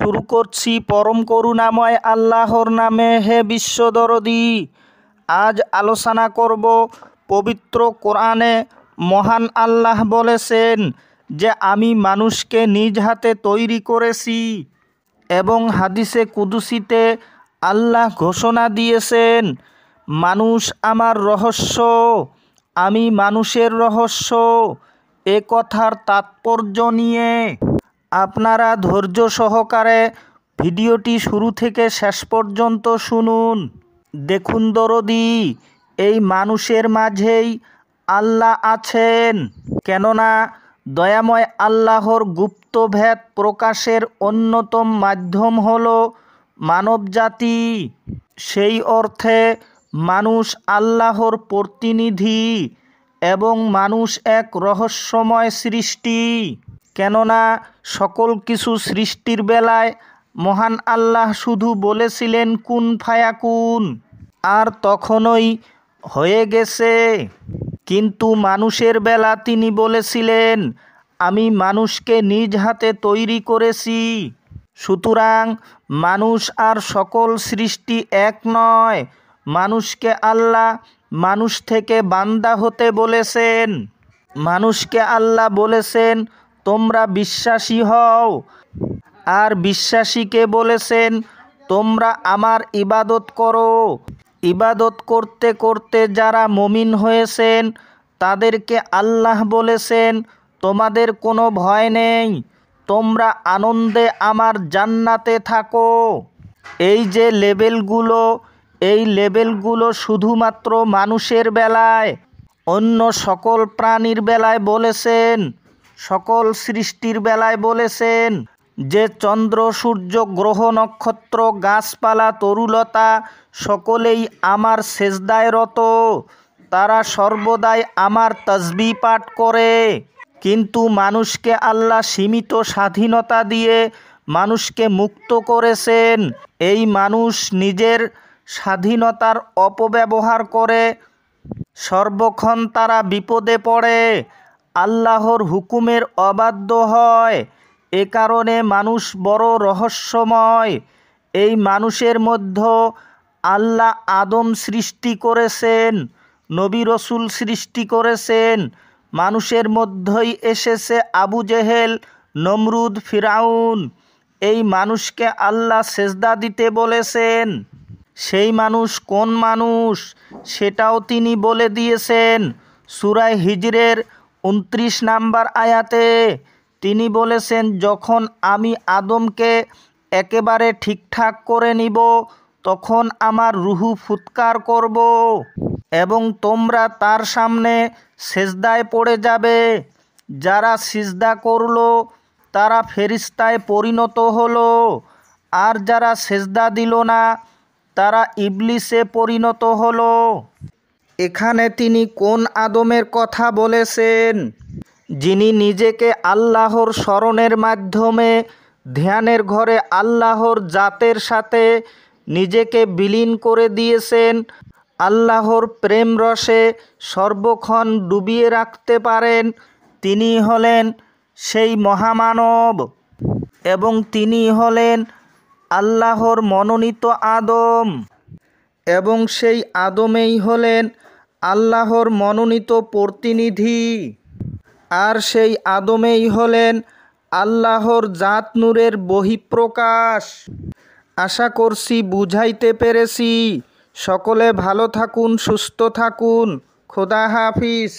শুরু করছি পরম করুণাময় আল্লাহর নামে। হে বিশ্বদরদী, আজ আলোচনা করব পবিত্র কোরআনে মহান আল্লাহ বলেছেন যে আমি মানুষকে নিজ হাতে তৈরি করেছি, এবং হাদিসে কুদসিতে আল্লাহ ঘোষণা দিয়েছেন মানুষ আমার রহস্য, আমি মানুষের রহস্য। এ কথার তাৎপর্য নিয়ে আপনারা ধৈর্য সহকারে ভিডিওটি শুরু থেকে শেষ পর্যন্ত শুনুন। দেখুন দরদী, এই মানুষের মাঝেই আল্লাহ আছেন, কেননা দয়াময় আল্লাহর গুপ্তভেদ প্রকাশের অন্যতম মাধ্যম হল মানবজাতি। সেই অর্থে মানুষ আল্লাহর প্রতিনিধি এবং মানুষ এক রহস্যময় সৃষ্টি, কেননা সকল কিছু সৃষ্টির বেলায় মহান আল্লাহ শুধু বলেছিলেন কুন ফায়াকুন, আর তখনই হয়ে গেছে। কিন্তু মানুষের বেলা তিনি বলেছিলেন আমি মানুষকে নিজ হাতে তৈরি করেছি। সুতরাং মানুষ আর সকল সৃষ্টি এক নয়। মানুষকে আল্লাহ মানুষ থেকে বান্দা হতে বলেছেন। মানুষকে আল্লাহ বলেছেন তোমরা বিশ্বাসী হও, আর বিশ্বাসীকে বলেছেন তোমরা আমার ইবাদত করো। ইবাদত করতে করতে যারা মুমিন হয়েছেন তাদেরকে আল্লাহ বলেছেন তোমাদের কোনো ভয় নেই, তোমরা আনন্দে আমার জান্নাতে থাকো। এই যে লেভেলগুলো, এই লেভেলগুলো শুধুমাত্র মানুষের বেলায়, অন্য সকল প্রাণীর বেলায় বলেছেন, সকল সৃষ্টির বেলায় বলেছেন যে চন্দ্র সূর্য গ্রহ নক্ষত্র গাছপালা তরুলতা সকলেই আমার সেজদায় রত, তারা সর্বদাই আমার তাসবিহ পাঠ করে। কিন্তু মানুষকে আল্লাহ সীমিত স্বাধীনতা দিয়ে মানুষকে মুক্ত করেছেন। এই মানুষ নিজের স্বাধীনতার অপব্যবহার করে সর্বক্ষণ তারা বিপদে পড়ে, আল্লাহর হুকুমের অবাধ্য হয়। এ কারণে মানুষ বড় রহস্যময়। এই মানুষের মধ্যে আল্লাহ আদম সৃষ্টি করেছেন, নবী রসুল সৃষ্টি করেছেন। মানুষের মধ্যেই এসেছে আবু জেহেল, নমরুদ, ফিরাউন। এই মানুষকে আল্লাহ সেজদা দিতে বলেছেন। সেই মানুষ কোন মানুষ সেটাও তিনি বলে দিয়েছেন। সূরা হিজরের 29 নম্বর আয়াতে তিনি বলেছেন যখন আমি আদমকে একেবারে ঠিকঠাক করে নিব তখন আমার রুহু ফুৎকার করব এবং তোমরা তার সামনে সেজদায় পড়ে যাবে। যারা সিজদা করলো তারা ফেরেশতায় পরিণত হলো, আর যারা সেজদা দিল না তারা ইবলিসে পরিণত হলো। এখানে তিনি কোন আদমের কথা বলেছেন? যিনি নিজেকে আল্লাহর স্মরণের মাধ্যমে ধ্যানের ঘরে আল্লাহর জাতের সাথে নিজেকে বিলীন করে দিয়েছেন, আল্লাহর প্রেম রসে সর্বক্ষণ ডুবিয়ে রাখতে পারেন। তিনি হলেন সেই মহামানব, এবং তিনি হলেন আল্লাহর মনোনীত আদম, এবং সেই আদমেই হলেন আল্লাহর মনোনীত প্রতিনিধি, আর সেই আদমেই হলেন আল্লাহর জাত নূরের বহিঃপ্রকাশ। আশা করছি বুঝাইতে পেরেছি। সকলে ভালো থাকুন, সুস্থ থাকুন। খোদা হাফিজ।